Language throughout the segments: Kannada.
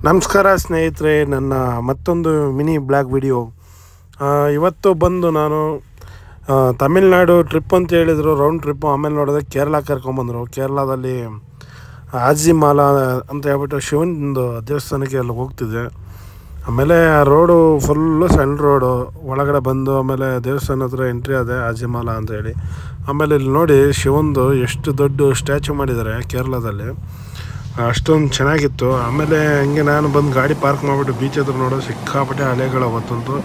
ನಮಸ್ಕಾರ ಸ್ನೇಹಿತರೆ, ನನ್ನ ಮತ್ತೊಂದು ಮಿನಿ ಬ್ಲಾಗ್ ವಿಡಿಯೋ. ಇವತ್ತು ಬಂದು ನಾನು ತಮಿಳ್ನಾಡು ಟ್ರಿಪ್ ಅಂತ ಹೇಳಿದರು, ರೌಂಡ್ ಟ್ರಿಪ್ಪು. ಆಮೇಲೆ ನೋಡಿದ್ರೆ ಕೇರಳ ಕರ್ಕೊಂಬಂದರು. ಕೇರಳದಲ್ಲಿ ಆಜಿಮಾಲ ಅಂತ ಹೇಳ್ಬಿಟ್ಟು ಶಿವನದು ದೇವಸ್ಥಾನಕ್ಕೆ ಅಲ್ಲಿ ಹೋಗ್ತಿದ್ದೆ. ಆಮೇಲೆ ಆ ರೋಡು ಫುಲ್ಲು ಸಣ್ಣ ರೋಡು. ಒಳಗಡೆ ಬಂದು ಆಮೇಲೆ ದೇವಸ್ಥಾನ ಹತ್ರ ಎಂಟ್ರಿ ಆದೆ, ಆಜಿಮಾಲ ಅಂತೇಳಿ. ಆಮೇಲೆ ಇಲ್ಲಿ ನೋಡಿ ಶಿವಂದು ಎಷ್ಟು ದೊಡ್ಡ ಸ್ಟ್ಯಾಚು ಮಾಡಿದ್ದಾರೆ ಕೇರಳದಲ್ಲಿ, ಅಷ್ಟೊಂದು ಚೆನ್ನಾಗಿತ್ತು. ಆಮೇಲೆ ಹಂಗೆ ನಾನು ಬಂದು ಗಾಡಿ ಪಾರ್ಕ್ ಮಾಡಿಬಿಟ್ಟು ಬೀಚ್ ಹತ್ರ ನೋಡೋ ಸಿಕ್ಕಾಪಟ್ಟೆ ಅಲೆಗಳು ಅವತ್ತಂತೂ.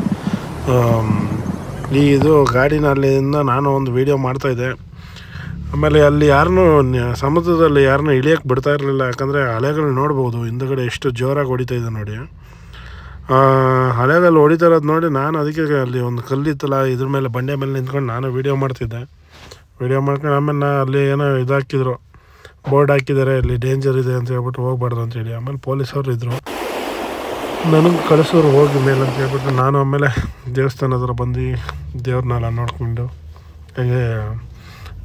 ಇದು ಗಾಡಿನಲ್ಲಿಂದ ನಾನು ಒಂದು ವೀಡಿಯೋ ಮಾಡ್ತಾಯಿದ್ದೆ. ಆಮೇಲೆ ಅಲ್ಲಿ ಯಾರನ್ನೂ ಸಮುದ್ರದಲ್ಲಿ ಯಾರನ್ನೂ ಇಳಿಯೋಕ್ಕೆ ಬಿಡ್ತಾ ಇರಲಿಲ್ಲ, ಯಾಕಂದರೆ ಅಲೆಗಳು ನೋಡ್ಬೋದು ಹಿಂದುಗಡೆ ಎಷ್ಟು ಜೋರಾಗಿ ಹೊಡಿತಾ ಇದೆ ನೋಡಿ. ಅಲೆಗಳು ಹೊಡಿತಾ ಇರೋದು ನೋಡಿ ನಾನು ಅದಕ್ಕೆ ಅಲ್ಲಿ ಒಂದು ಕಲ್ಲಿತ್ತಲ್ಲ, ಇದ್ರ ಮೇಲೆ ಬಂಡೆ ಮೇಲೆ ನಿಂತ್ಕೊಂಡು ನಾನು ವೀಡಿಯೋ ಮಾಡ್ತಿದ್ದೆ. ವೀಡಿಯೋ ಮಾಡ್ಕೊಂಡು ಆಮೇಲೆ ಅಲ್ಲಿ ಏನೋ ಇದಾಕಿದ್ರು, ಬೋರ್ಡ್ ಹಾಕಿದ್ದಾರೆ, ಇಲ್ಲಿ ಡೇಂಜರ್ ಇದೆ ಅಂತ ಹೇಳ್ಬಿಟ್ಟು ಹೋಗ್ಬಾರ್ದು ಅಂತೇಳಿ. ಆಮೇಲೆ ಪೊಲೀಸವ್ರು ಇದ್ದರು, ನನಗೆ ಕಳಿಸೋರು ಹೋಗಿ ಮೇಲೆ ಅಂತ ಹೇಳ್ಬಿಟ್ಟು ನಾನು ಆಮೇಲೆ ದೇವಸ್ಥಾನ ಹತ್ರ ಬಂದು ದೇವ್ರನ್ನೆಲ್ಲ ನೋಡ್ಕೊಂಡು ಹಂಗೆ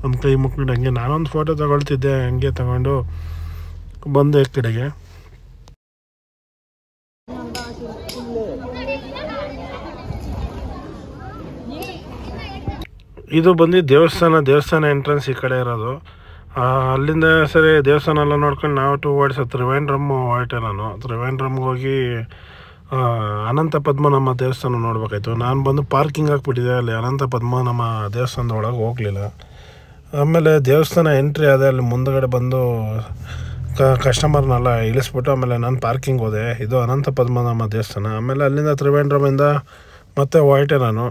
ಒಂದು ಕೈ ಮುಕ್ಕೊಂಡು ಹಂಗೆ ನಾನೊಂದು ಫೋಟೋ ತಗೊಳ್ತಿದ್ದೆ. ಹಂಗೆ ತಗೊಂಡು ಬಂದೆ ಈ ಕಡೆಗೆ. ಇದು ಬಂದು ದೇವಸ್ಥಾನ ಎಂಟ್ರೆನ್ಸ್ ಈ ಕಡೆ ಇರೋದು. ಅಲ್ಲಿಂದ ಸರಿ ದೇವಸ್ಥಾನ ಎಲ್ಲ ನೋಡ್ಕೊಂಡು ನಾವು ಟುವರ್ಡ್ಸ್ ತ್ರಿವೇಂದ್ರಮ್ ಹೊರಟೆ. ನಾನು ತ್ರಿವೇಂದ್ರಮ್ಗೆ ಹೋಗಿ ಅನಂತ ಪದ್ಮನಾಭ ದೇವಸ್ಥಾನ ನೋಡ್ಬೇಕಾಯ್ತು. ನಾನು ಬಂದು ಪಾರ್ಕಿಂಗ್ ಹಾಕ್ಬಿಟ್ಟಿದ್ದೆ ಅಲ್ಲಿ, ಅನಂತ ಪದ್ಮನಾಭ ದೇವಸ್ಥಾನದ ಒಳಗೆ ಹೋಗಲಿಲ್ಲ. ಆಮೇಲೆ ದೇವಸ್ಥಾನ ಎಂಟ್ರಿ ಆದೆ, ಅಲ್ಲಿ ಮುಂದಗಡೆ ಬಂದು ಕಸ್ಟಮರ್ನೆಲ್ಲ ಇಳಿಸ್ಬಿಟ್ಟು ಆಮೇಲೆ ನಾನು ಪಾರ್ಕಿಂಗ್ ಹೋದೆ. ಇದು ಅನಂತ ಪದ್ಮನಾಭ ದೇವಸ್ಥಾನ. ಆಮೇಲೆ ಅಲ್ಲಿಂದ ತ್ರಿವೇಂದ್ರಮಿಂದ ಮತ್ತೆ ಹೊರಟೆ ನಾನು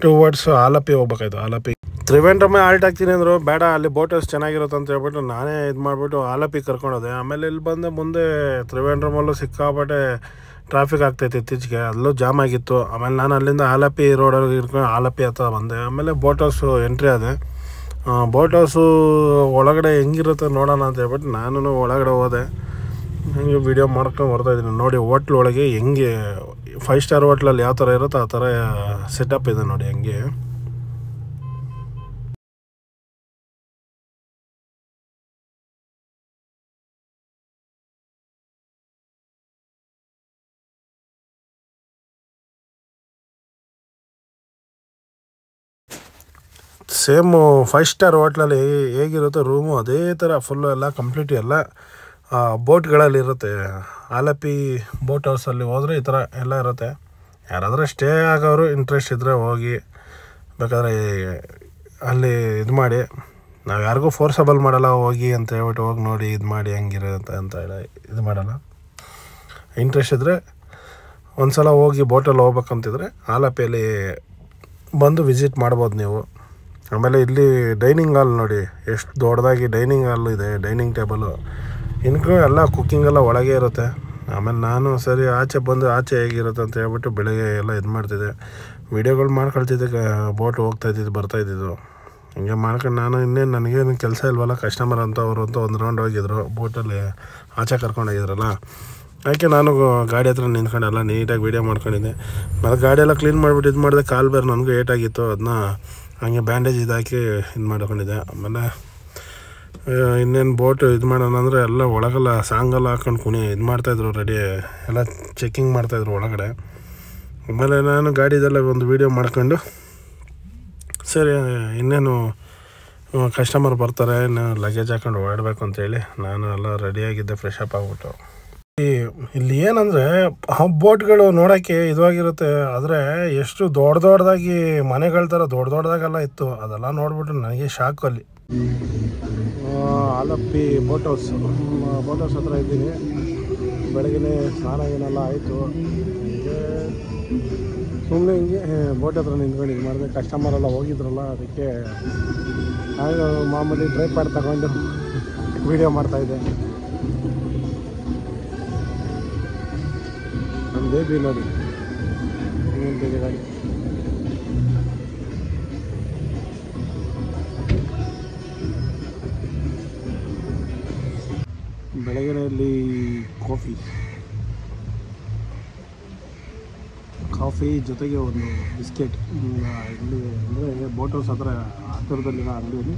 ಟುವರ್ಡ್ಸ್ ಆಲಪಿ ಹೋಗ್ಬೇಕಾಯ್ತು. ಆಲಪಿ ತ್ರಿವೇಂದ್ರಮೇ ಆಲ್ಟ್ ಆಗ್ತೀನಿ ಅಂದರು, ಬೇಡ ಅಲ್ಲಿ ಬೋಟ್ ಹೌಸ್ ಚೆನ್ನಾಗಿರುತ್ತೆ ಅಂತ ಹೇಳ್ಬಿಟ್ಟು ನಾನೇ ಇದು ಮಾಡಿಬಿಟ್ಟು ಆಲಪಿ ಕರ್ಕೊಂಡೋದೆ. ಆಮೇಲೆ ಇಲ್ಲಿ ಬಂದೆ, ಮುಂದೆ ತ್ರಿವೇಂದ್ರಮಲ್ಲೂ ಸಿಕ್ಕಾಪಟ್ಟೆ ಟ್ರಾಫಿಕ್ ಆಗ್ತೈತೆ ಇತ್ತೀಚೆಗೆ, ಅಲ್ಲೂ ಜಾಮ್ ಆಗಿತ್ತು. ಆಮೇಲೆ ನಾನು ಅಲ್ಲಿಂದ ಆಲಪಿ ರೋಡಲ್ಲಿ ಇಟ್ಕೊಂಡು ಆಲಪಿ ಹತ್ರ ಬಂದೆ. ಆಮೇಲೆ ಬೋಟ್ ಹೌಸು ಎಂಟ್ರಿ ಆದೆ. ಬೋಟ್ ಹೌಸು ಒಳಗಡೆ ಹೆಂಗಿರುತ್ತೆ ನೋಡೋಣ ಅಂತ ಹೇಳ್ಬಿಟ್ಟು ನಾನು ಒಳಗಡೆ ಹೋದೆ. ಹಂಗೆ ವೀಡಿಯೋ ಮಾಡ್ಕೊಂಡು ಬರ್ತಾಯಿದ್ದೀನಿ ನೋಡಿ. ಹೋಟ್ಲ್ ಒಳಗೆ ಹೆಂಗೆ 5 ಸ್ಟಾರ್ ಹೋಟ್ಲಲ್ಲಿ ಯಾವ ಥರ ಇರುತ್ತೋ ಆ ಥರ ಸೆಟಪ್ ಇದೆ ನೋಡಿ. ಹಂಗೆ ಸೇಮು 5 ಸ್ಟಾರ್ ಹೋಟ್ಲಲ್ಲಿ ಹೇಗಿರುತ್ತೋ ರೂಮು ಅದೇ ಥರ ಫುಲ್ಲು ಎಲ್ಲ ಕಂಪ್ಲೀಟ್ ಎಲ್ಲ ಬೋಟ್ಗಳಲ್ಲಿ ಇರುತ್ತೆ. ಆಲಪಿ ಬೋಟ್ ಹೌಸಲ್ಲಿ ಹೋದರೆ ಈ ಥರ ಎಲ್ಲ ಇರುತ್ತೆ. ಯಾರಾದರೂ ಸ್ಟೇ ಆಗೋರು ಇಂಟ್ರೆಸ್ಟ್ ಇದ್ದರೆ ಹೋಗಿ, ಬೇಕಾದರೆ ಅಲ್ಲಿ ಇದು ಮಾಡಿ. ನಾವು ಯಾರಿಗೂ ಫೋರ್ಸಬಲ್ ಮಾಡಲ್ಲ ಹೋಗಿ ಅಂತ ಹೇಳ್ಬಿಟ್ಟು ಹೋಗಿ ನೋಡಿ ಇದು ಮಾಡಿ ಹಂಗಿರುತ್ತೆ ಅಂತ ಹೇಳಿ ಇದು ಮಾಡಲ್ಲ. ಇಂಟ್ರೆಸ್ಟ್ ಇದ್ದರೆ ಒಂದು ಸಲ ಹೋಗಿ ಬೋಟಲ್ಲಿ ಹೋಗ್ಬೇಕಂತಿದ್ರೆ ಆಲಪಿಯಲ್ಲಿ ಬಂದು ವಿಸಿಟ್ ಮಾಡ್ಬೋದು ನೀವು. ಆಮೇಲೆ ಇಲ್ಲಿ ಡೈನಿಂಗ್ ಹಾಲ್ ನೋಡಿ, ಎಷ್ಟು ದೊಡ್ಡದಾಗಿ ಡೈನಿಂಗ್ ಹಾಲ್ ಇದೆ, ಡೈನಿಂಗ್ ಟೇಬಲು ಇನ್ಕೂ ಎಲ್ಲ ಕುಕ್ಕಿಂಗೆಲ್ಲ ಒಳಗೆ ಇರುತ್ತೆ. ಆಮೇಲೆ ನಾನು ಸರಿ ಆಚೆ ಬಂದು ಆಚೆ ಹೇಗಿರುತ್ತೆ ಅಂತ ಹೇಳ್ಬಿಟ್ಟು ಬೆಳಗ್ಗೆ ಎಲ್ಲ ಇದು ಮಾಡ್ತಿದ್ದೆ, ವೀಡಿಯೋಗಳು ಮಾಡ್ಕೊಳ್ತಿದ್ದೆ. ಬೋಟ್ ಹೋಗ್ತಾಯಿದ್ದಿದ್ದು ಬರ್ತಾಯಿದ್ದಿದ್ದು ಹಿಂಗೆ ಮಾಡ್ಕೊಂಡು ನಾನು ಇನ್ನೇನು ನನಗೇನು ಕೆಲಸ ಇಲ್ವಲ್ಲ, ಕಸ್ಟಮರ್ ಅಂತ ಅವರು ಅಂತ ಒಂದು ರೌಂಡ್ ಹೋಗಿದ್ರು ಬೋಟಲ್ಲಿ ಆಚೆ ಕರ್ಕೊಂಡೋಗಿದ್ರಲ್ಲ, ಯಾಕೆ ನಾನು ಗಾಡಿ ಹತ್ರ ನಿಂತ್ಕೊಂಡು ಎಲ್ಲ ನೀಟಾಗಿ ವೀಡಿಯೋ ಮಾಡ್ಕೊಂಡಿದ್ದೆ. ಮತ್ತು ಗಾಡಿಯೆಲ್ಲ ಕ್ಲೀನ್ ಮಾಡಿಬಿಟ್ಟು ಇದು ಮಾಡಿದೆ. ಕಾಲು ಬೇರೆ ನನಗೂ ಏಟಾಗಿತ್ತು, ಅದನ್ನ ಹಂಗೆ ಬ್ಯಾಂಡೇಜ್ ಇದಾಕಿ ಇದು ಮಾಡ್ಕೊಂಡಿದ್ದೆ. ಆಮೇಲೆ ಇನ್ನೇನು ಬೋಟ್ ಇದು ಮಾಡೋಣ ಅಂದರೆ ಎಲ್ಲ ಒಳಗೆಲ್ಲ ಸಾಂಗೆಲ್ಲ ಹಾಕ್ಕೊಂಡು ಇದು ಮಾಡ್ತಾಯಿದ್ರು, ರೆಡಿ ಎಲ್ಲ ಚೆಕ್ಕಿಂಗ್ ಮಾಡ್ತಾಯಿದ್ರು ಒಳಗಡೆ. ಆಮೇಲೆ ನಾನು ಗಾಡಿದೆಲ್ಲ ಒಂದು ವೀಡಿಯೋ ಮಾಡ್ಕೊಂಡು ಸರಿ ಇನ್ನೇನು ಕಸ್ಟಮರ್ ಬರ್ತಾರೆ, ಇನ್ನು ಲಗೇಜ್ ಹಾಕೊಂಡು ಹೊರಡಬೇಕು ಅಂತೇಳಿ ನಾನು ಎಲ್ಲ ರೆಡಿಯಾಗಿದ್ದೆ, ಫ್ರೆಶ್ ಅಪ್ ಆಗಿಬಿಟ್ಟು. ಇಲ್ಲಿ ಏನಂದರೆ ಬೋಟ್ಗಳು ನೋಡೋಕ್ಕೆ ಇದಾಗಿರುತ್ತೆ, ಆದರೆ ಎಷ್ಟು ದೊಡ್ಡದಾಗಿ ಮನೆಗಳ ಥರ ದೊಡ್ಡದಾಗೆಲ್ಲ ಇತ್ತು. ಅದೆಲ್ಲ ನೋಡ್ಬಿಟ್ಟು ನನಗೆ ಶಾಕು. ಅಲ್ಲಿ ಆಲಪ್ಪಿ ಬೋಟ್ ಹೌಸ್ ಹತ್ರ ಇದ್ದೀನಿ. ಬೆಳಗ್ಗೆ ಸ್ನಾನ ಏನೆಲ್ಲ ಆಯಿತು, ಹೀಗೆ ಸುಮ್ಮನೆ ಹಿಂಗೆ ಬೋಟ್ ಹತ್ರ ನಿಂತ್ಕೊಂಡು ಇದು ಮಾಡಿದೆ. ಕಸ್ಟಮರೆಲ್ಲ ಹೋಗಿದ್ರಲ್ಲ, ಅದಕ್ಕೆ ಹಾಗೆ ಮಾಮೂಲಿ ಟ್ರೈಪಾಡ್ ತಗೊಂಡು ವೀಡಿಯೋ ಮಾಡ್ತಾಯಿದ್ದೆ. ನಮ್ಮ ಬೇಬಿ ನೋಡಿ ನಿಂತಿದೆ ಗಾಡಿ. ಬೆಳಗ್ಗೆಯಲ್ಲಿ ಕಾಫಿ ಜೊತೆಗೆ ಒಂದು ಬಿಸ್ಕೆಟ್ ಇಲ್ಲಿ ಅಂದರೆ ಬೋಟ್ ಹೌಸ್ ಹತ್ರ ಹತ್ತಿರದಲ್ಲಿರೋ ಅಂಗಡಿಯಲ್ಲಿ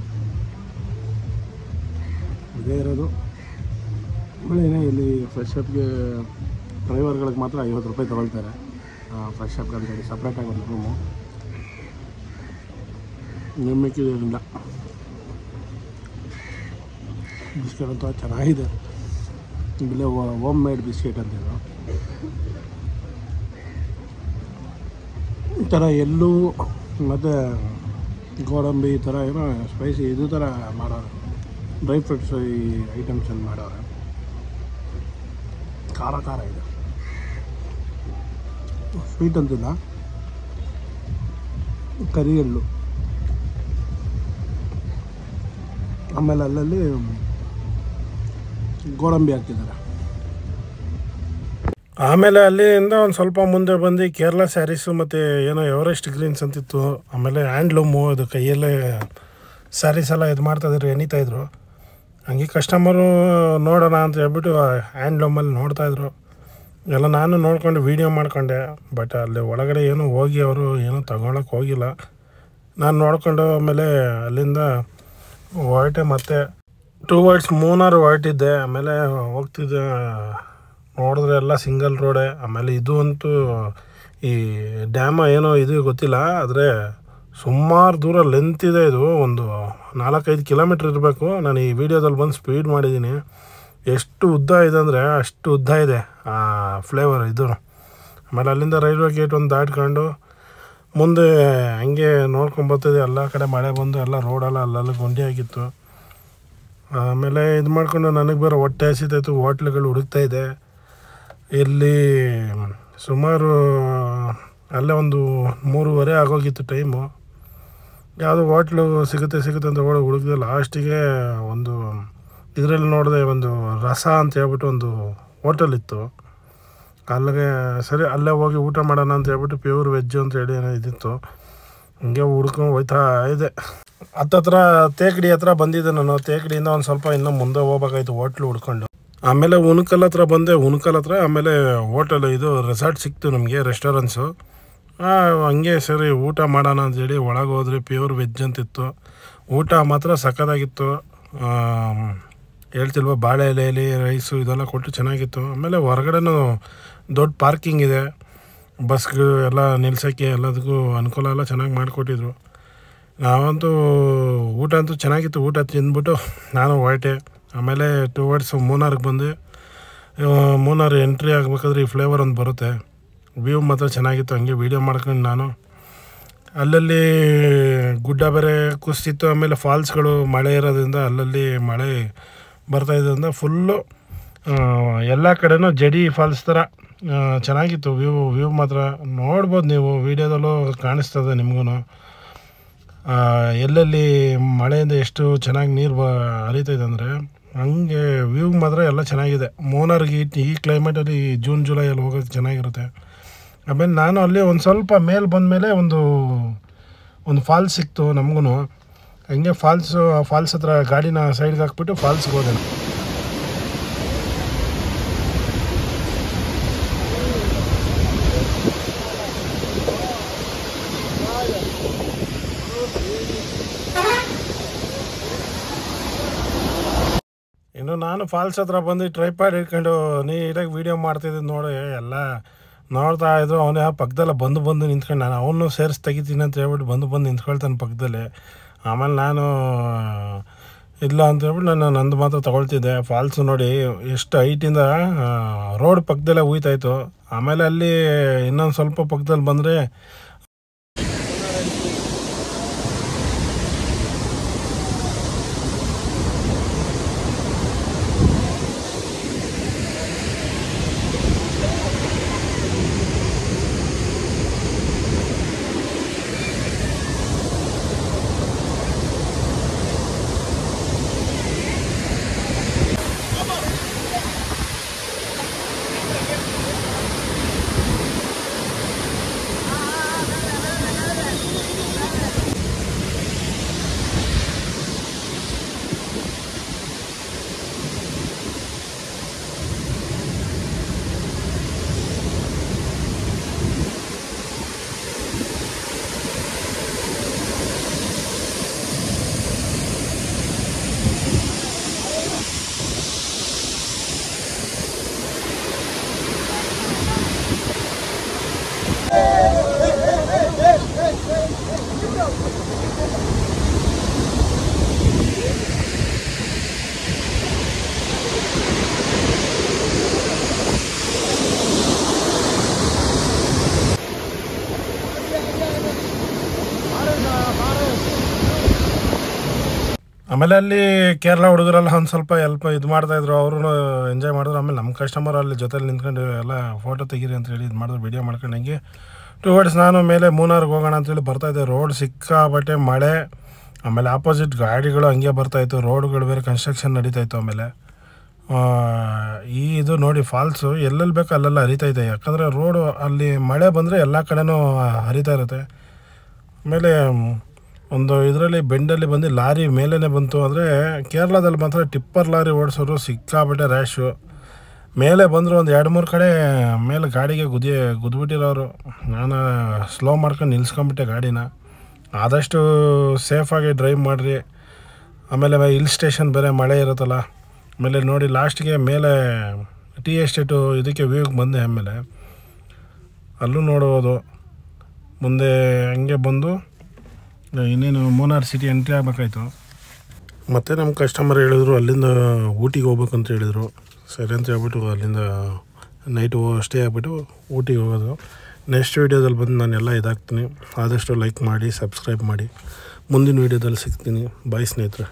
ಇದೇ ಇರೋದು. ಒಳ್ಳೆಯೇ ಇಲ್ಲಿ ಫ್ರೆಶ್ ಅಪ್ಗೆ ಡ್ರೈವರ್ಗಳಿಗೆ ಮಾತ್ರ 50 ರೂಪಾಯಿ ತೊಗೊಳ್ತಾರೆ ಫ್ರೆಶ್ ಅಪ್ ಅಂತೇಳಿ ಸಪ್ರೇಟಾಗಿ ಒಂದು ರೂಮು. ನಿಮ್ಮಿಕ್ಕಿಲ್ಲ ಬಿಸ್ಕೆಟ್ ಅಂತೂ ಚೆನ್ನಾಗಿದೆ. ಇಲ್ಲೇ ಹೋಮ್ ಮೇಡ್ ಬಿಸ್ಕೆಟ್ ಅಂತಿದ್ರು. ಈ ಥರ ಎಲ್ಲೂ ಮತ್ತು ಗೋಡಂಬಿ ಈ ಥರ ಏನೋ ಸ್ಪೈಸಿ ಇದು ಥರ ಮಾಡೋರು, ಡ್ರೈ ಫ್ರೂಟ್ಸ್ ಈ ಐಟಮ್ಸನ್ನು ಮಾಡೋರು. ಖಾರ ಖಾರ ಇದೆ, ಸ್ವೀಟ್ ಅಂತಿಲ್ಲ. ಕರಿ ಎಳ್ಳು, ಆಮೇಲೆ ಅಲ್ಲಲ್ಲಿ ಗೋಡಂಬಿ ಹಾಕ್ತಿದ್ದಾರೆ. ಆಮೇಲೆ ಅಲ್ಲಿಂದ ಒಂದು ಸ್ವಲ್ಪ ಮುಂದೆ ಬಂದು ಕೇರಳ ಸ್ಯಾರೀಸು ಮತ್ತು ಏನೋ ಎವರೆಸ್ಟ್ ಗ್ರೀನ್ಸ್ ಅಂತಿತ್ತು. ಆಮೇಲೆ ಹ್ಯಾಂಡ್ಲೂಮು, ಅದು ಕೈಯಲ್ಲೇ ಸ್ಯಾರೀಸ್ ಎಲ್ಲ ಇದು ಮಾಡ್ತಾಯಿದ್ರು, ಎಣಿತಾಯಿದ್ರು. ಹಂಗೆ ಕಸ್ಟಮರು ನೋಡೋಣ ಅಂತ ಹೇಳ್ಬಿಟ್ಟು ಹ್ಯಾಂಡ್ಲೂಮಲ್ಲಿ ನೋಡ್ತಾಯಿದ್ರು ಎಲ್ಲ. ನಾನು ನೋಡ್ಕೊಂಡು ವೀಡಿಯೋ ಮಾಡ್ಕೊಂಡೆ, ಬಟ್ ಅಲ್ಲಿ ಒಳಗಡೆ ಏನೂ ಹೋಗಿ ಅವರು ಏನೂ ತಗೊಳಕ್ಕೆ ಹೋಗಿಲ್ಲ. ನಾನು ನೋಡ್ಕೊಂಡು ಆಮೇಲೆ ಅಲ್ಲಿಂದ ಹೊರಟೆ. ಮತ್ತೆ ಟುವರ್ಡ್ಸ್ ಮೂನಾರು ಹೊರಟಿದ್ದೆ. ಆಮೇಲೆ ಹೋಗ್ತಿದ್ದೆ, ನೋಡಿದ್ರೆ ಎಲ್ಲ ಸಿಂಗಲ್ ರೋಡೇ. ಆಮೇಲೆ ಇದು ಅಂತೂ ಈ ಡ್ಯಾಮ ಏನೋ ಇದು ಗೊತ್ತಿಲ್ಲ, ಆದರೆ ಸುಮಾರು ದೂರ ಲೆಂತ್ ಇದೆ. ಇದು ಒಂದು 4-5 ಕಿಲೋಮೀಟ್ರ್ ಇರಬೇಕು. ನಾನು ಈ ವಿಡಿಯೋದಲ್ಲಿ ಬಂದು ಸ್ಪೀಡ್ ಮಾಡಿದ್ದೀನಿ. ಎಷ್ಟು ಉದ್ದ ಇದೆ ಅಂದರೆ ಅಷ್ಟು ಉದ್ದ ಇದೆ ಆ ಫ್ಲೇವರ್ ಇದು. ಆಮೇಲೆ ಅಲ್ಲಿಂದ ರೈಲ್ವೆ ಗೇಟ್ ಒಂದು ದಾಟ್ಕೊಂಡು ಮುಂದೆ ಹಂಗೆ ನೋಡ್ಕೊಂಬರ್ತಿದ್ದೆ. ಎಲ್ಲ ಕಡೆ ಮಳೆ ಬಂದು ಎಲ್ಲ ರೋಡೆಲ್ಲ ಅಲ್ಲೆಲ್ಲ ಗುಂಡಿ ಆಗಿತ್ತು. ಆಮೇಲೆ ಇದು ಮಾಡಿಕೊಂಡು ನನಗೆ ಬೇರೆ ಹೊಟ್ಟೆ ಹಸಿತಾಯಿತು, ಹೋಟ್ಲುಗಳು ಹುಡುಕ್ತಾಯಿದ್ದೆ. ಇಲ್ಲಿ ಸುಮಾರು ಅಲ್ಲೇ ಒಂದು 3:30 ಆಗೋಗಿತ್ತು ಟೈಮು. ಯಾವುದೋ ಹೋಟ್ಲು ಸಿಗುತ್ತೆ ಅಂತ ಹುಡುಕಿದೆ. ಲಾಸ್ಟಿಗೆ ಒಂದು ಇದರಲ್ಲಿ ನೋಡಿದೆ, ಒಂದು ರಸ ಅಂತ ಹೇಳ್ಬಿಟ್ಟು ಒಂದು ಹೋಟೆಲ್ ಇತ್ತು. ಅಲ್ಲಿಗೆ ಸರಿ ಅಲ್ಲೇ ಹೋಗಿ ಊಟ ಮಾಡೋಣ ಅಂತ ಹೇಳ್ಬಿಟ್ಟು ಪ್ಯೂರ್ ವೆಜ್ಜು ಅಂತ ಹೇಳಿ ಏನೋ ಇದಿತ್ತು. ಹಿಂಗೆ ಹುಡ್ಕೊಂಡು ಹೋಯ್ತಾ ಇದೆ. ಹತ್ತತ್ರ ತೇಕಡಿ ಹತ್ರ ಬಂದಿದ್ದೆ ನಾನು. ತೇಕಡಿಯಿಂದ ಒಂದು ಸ್ವಲ್ಪ ಇನ್ನೂ ಮುಂದೆ ಹೋಗ್ಬೇಕಾಯ್ತು ಹೋಟ್ಲು ಹುಡ್ಕೊಂಡು. ಆಮೇಲೆ ಉಣಕಲ್ ಹತ್ರ ಬಂದೆ. ಉಣಕಲ್ ಹತ್ರ ಆಮೇಲೆ ಹೋಟೆಲ್ ಇದು ರೆಸಾರ್ಟ್ ಸಿಕ್ತು ನಮಗೆ, ರೆಸ್ಟೋರೆಂಟ್ಸು. ಹಂಗೆ ಸರಿ ಊಟ ಮಾಡೋಣ ಅಂತೇಳಿ ಒಳಗೆ ಹೋದ್ರಿ. ಪ್ಯೂರ್ ವೆಜ್ ಅಂತಿತ್ತು. ಊಟ ಮಾತ್ರ ಸಖತ್ತಾಗಿತ್ತು. ಹೇಳ್ತಿಲ್ವ, ಬಾಳೆ ಎಲೆಯಲ್ಲಿ ರೈಸು ಇದೆಲ್ಲ ಕೊಟ್ಟು ಚೆನ್ನಾಗಿತ್ತು. ಆಮೇಲೆ ಹೊರಗಡೆನೂ ದೊಡ್ಡ ಪಾರ್ಕಿಂಗ್ ಇದೆ, ಬಸ್ಗಳು ಎಲ್ಲ ನಿಲ್ಸೋಕ್ಕೆ ಎಲ್ಲದಕ್ಕೂ ಅನುಕೂಲ ಎಲ್ಲ ಚೆನ್ನಾಗಿ ಮಾಡಿಕೊಟ್ಟಿದ್ರು. ನಾವಂತೂ ಊಟ ಅಂತೂ ಚೆನ್ನಾಗಿತ್ತು. ಊಟ ತಿಂದ್ಬಿಟ್ಟು ನಾನು ಹೊರಟೆ. ಆಮೇಲೆ ಟುವರ್ಡ್ಸ್ ಮೂನಾರ್ಗೆ ಬಂದೆ. ಮೂನಾರು ಎಂಟ್ರಿ ಆಗಬೇಕಾದ್ರೆ ಈ ಫ್ಲೇವರ್ ಒಂದು ಬರುತ್ತೆ. ವ್ಯೂ ಮಾತ್ರ ಚೆನ್ನಾಗಿತ್ತು. ಹಂಗೆ ವೀಡಿಯೋ ಮಾಡ್ಕೊಂಡು ನಾನು ಅಲ್ಲಲ್ಲಿ ಗುಡ್ಡ ಬೇರೆ ಕುಸಿತಿತ್ತು. ಆಮೇಲೆ ಫಾಲ್ಸ್ಗಳು ಮಳೆ ಇರೋದ್ರಿಂದ ಅಲ್ಲಲ್ಲಿ ಮಳೆ ಬರ್ತಾಯಿದ್ದರಿಂದ ಫುಲ್ಲು ಎಲ್ಲ ಕಡೆನೂ ಜಡಿ ಫಾಲ್ಸ್ ಥರ ಚೆನ್ನಾಗಿತ್ತು. ವ್ಯೂ ಮಾತ್ರ ನೋಡ್ಬೋದು ನೀವು, ವೀಡಿಯೋದಲ್ಲೂ ಕಾಣಿಸ್ತದೆ ನಿಮಗೂ. ಎಲ್ಲೆಲ್ಲಿ ಮಳೆಯಿಂದ ಎಷ್ಟು ಚೆನ್ನಾಗಿ ನೀರು ಹರಿತೈತೆ ಅಂದರೆ ಹಂಗೆ ವ್ಯೂ ಮಾತ್ರ ಎಲ್ಲ ಚೆನ್ನಾಗಿದೆ. ಮೂನಾರ್ಗೆ ಈ ಕ್ಲೈಮೇಟಲ್ಲಿ ಜೂನ್ ಜುಲೈಯಲ್ಲಿ ಹೋಗೋಕ್ಕೆ ಚೆನ್ನಾಗಿರುತ್ತೆ. ಆಮೇಲೆ ನಾನು ಅಲ್ಲಿ ಒಂದು ಸ್ವಲ್ಪ ಮೇಲೆ ಬಂದಮೇಲೆ ಒಂದು ಫಾಲ್ಸ್ ಸಿಕ್ತು ನಮಗೂ. ಹಂಗೆ ಫಾಲ್ಸ್ ಹತ್ರ ಗಾಡಿನ ಸೈಡ್ಗೆ ಹಾಕ್ಬಿಟ್ಟು ಫಾಲ್ಸ್ಗೆ ಹೋದೆ. ಇನ್ನು ನಾನು ಫಾಲ್ಸ್ ಹತ್ರ ಬಂದು ಟ್ರೈಪಾಡ್ ಇಟ್ಕೊಂಡು ನೀಟಾಗಿ ವೀಡಿಯೋ ಮಾಡ್ತಿದ್ದೆ ನೋಡಿ. ಎಲ್ಲ ನೋಡ್ತಾ ಇದ್ರು. ಅವನೇ ಪಕ್ಕದಲ್ಲ ಬಂದು ನಿಂತ್ಕೊಂಡು, ನಾನು ಅವನು ಸೇರಿಸಿ ತೆಗಿತೀನಿ ಅಂತ ಹೇಳ್ಬಿಟ್ಟು ಬಂದು ನಿಂತ್ಕೊಳ್ತಾನೆ ಪಕ್ಕದಲ್ಲಿ. ಆಮೇಲೆ ನಾನು ಇಲ್ಲ ಅಂತ ಹೇಳ್ಬಿಟ್ಟು ನಂದು ಮಾತ್ರ ತೊಗೊಳ್ತಿದ್ದೆ. ಫಾಲ್ಸು ನೋಡಿ ಎಷ್ಟು ಹೈಟಿಂದ ರೋಡ್ ಪಕ್ಕದಲ್ಲೇ ಹೋಯ್ತಾಯಿತ್ತು. ಆಮೇಲೆ ಅಲ್ಲಿ ಇನ್ನೊಂದು ಸ್ವಲ್ಪ ಪಕ್ಕದಲ್ಲಿ ಬಂದರೆ ಆಮೇಲೆ ಅಲ್ಲಿ ಕೇರಳ ಹುಡುಗರೆಲ್ಲ ಒಂದು ಸ್ವಲ್ಪ ಇದು ಮಾಡ್ತಾಯಿದ್ರು, ಅವರು ಎಂಜಾಯ್ ಮಾಡಿದ್ರು. ಆಮೇಲೆ ನಮ್ಮ ಕಸ್ಟಮರ್ ಅಲ್ಲಿ ಜೊತೆಲಿ ನಿಂತ್ಕೊಂಡು ಎಲ್ಲ ಫೋಟೋ ತೆಗೀರಿ ಅಂತೇಳಿ ಇದು ಮಾಡಿದ್ರು, ವೀಡಿಯೋ ಮಾಡ್ಕೊಂಡು. ಹಂಗೆ ಟುವರ್ಡ್ಸ್ ನಾನು ಮೇಲೆ ಮೂನಾರ್ಗೆ ಹೋಗೋಣ ಅಂತೇಳಿ ಬರ್ತಾಯಿದ್ದೆ. ರೋಡ್ ಸಿಕ್ಕಾಬಟ್ಟೆ ಮಳೆ, ಆಮೇಲೆ ಆಪೋಸಿಟ್ ಗಾಡಿಗಳು ಹಂಗೆ ಬರ್ತಾಯಿತ್ತು, ರೋಡ್ಗಳು ಬೇರೆ ಕನ್ಸ್ಟ್ರಕ್ಷನ್ ನಡೀತಾಯಿತ್ತು. ಆಮೇಲೆ ಇದು ನೋಡಿ ಫಾಲ್ಸು ಎಲ್ಲೆಲ್ಲಿ ಬೇಕೋ ಅಲ್ಲೆಲ್ಲ ಹರಿತೈತೆ, ಯಾಕಂದರೆ ರೋಡು ಅಲ್ಲಿ ಮಳೆ ಬಂದರೆ ಎಲ್ಲ ಕಡೆನೂ ಹರಿತಾ ಇರುತ್ತೆ. ಆಮೇಲೆ ಒಂದು ಇದರಲ್ಲಿ ಬೆಂಡಲ್ಲಿ ಬಂದು ಲಾರಿ ಮೇಲೇ ಬಂತು. ಅಂದರೆ ಕೇರಳದಲ್ಲಿ ಮಾತ್ರ ಟಿಪ್ಪರ್ ಲಾರಿ ಓಡಿಸೋರು ಸಿಕ್ಕಾಬಿಟ್ಟೆ ರ್ಯಾಶು. ಮೇಲೆ ಬಂದರು ಒಂದು 2-3 ಕಡೆ ಮೇಲೆ ಗಾಡಿಗೆ ಗುದ್ಬಿಟ್ಟಿರೋರು. ನಾನು ಸ್ಲೋ ಮಾಡ್ಕೊಂಡು ನಿಲ್ಸ್ಕೊಂಬಿಟ್ಟೆ ಗಾಡಿನ. ಆದಷ್ಟು ಸೇಫಾಗಿ ಡ್ರೈವ್ ಮಾಡಿರಿ. ಆಮೇಲೆ ಹಿಲ್ ಸ್ಟೇಷನ್ ಬೇರೆ ಮಳೆ ಇರುತ್ತಲ್ಲ. ಆಮೇಲೆ ನೋಡಿ ಲಾಸ್ಟಿಗೆ ಮೇಲೆ ಟೀ ಎಸ್ಟೇಟು ಇದಕ್ಕೆ ವ್ಯೂಗೆ ಬಂದೆ. ಆಮೇಲೆ ಅಲ್ಲೂ ನೋಡ್ಬೋದು. ಮುಂದೆ ಹಂಗೆ ಬಂದು ಇನ್ನೇನು ಮೂನಾರ್ ಸಿಟಿ ಎಂಟ್ರಿ ಆಗಬೇಕಾಯ್ತು. ಮತ್ತು ನಮ್ಮ ಕಸ್ಟಮರ್ ಹೇಳಿದ್ರು ಅಲ್ಲಿಂದ ಊಟಿಗೆ ಹೋಗ್ಬೇಕಂತ ಹೇಳಿದರು. ಸರಿ ಅಂತ ಹೇಳ್ಬಿಟ್ಟು ಅಲ್ಲಿಂದ ನೈಟು ಸ್ಟೇ ಆಗಿಬಿಟ್ಟು ಊಟಿಗೆ ಹೋಗೋದು. ನೆಕ್ಸ್ಟ್ ವೀಡಿಯೋದಲ್ಲಿ ಬಂದು ನಾನೆಲ್ಲ ಇದಾಗ್ತೀನಿ. ಆದಷ್ಟು ಲೈಕ್ ಮಾಡಿ, ಸಬ್ಸ್ಕ್ರೈಬ್ ಮಾಡಿ. ಮುಂದಿನ ವೀಡಿಯೋದಲ್ಲಿ ಸಿಗ್ತೀನಿ. ಬಾಯ್ ಸ್ನೇಹಿತರೆ.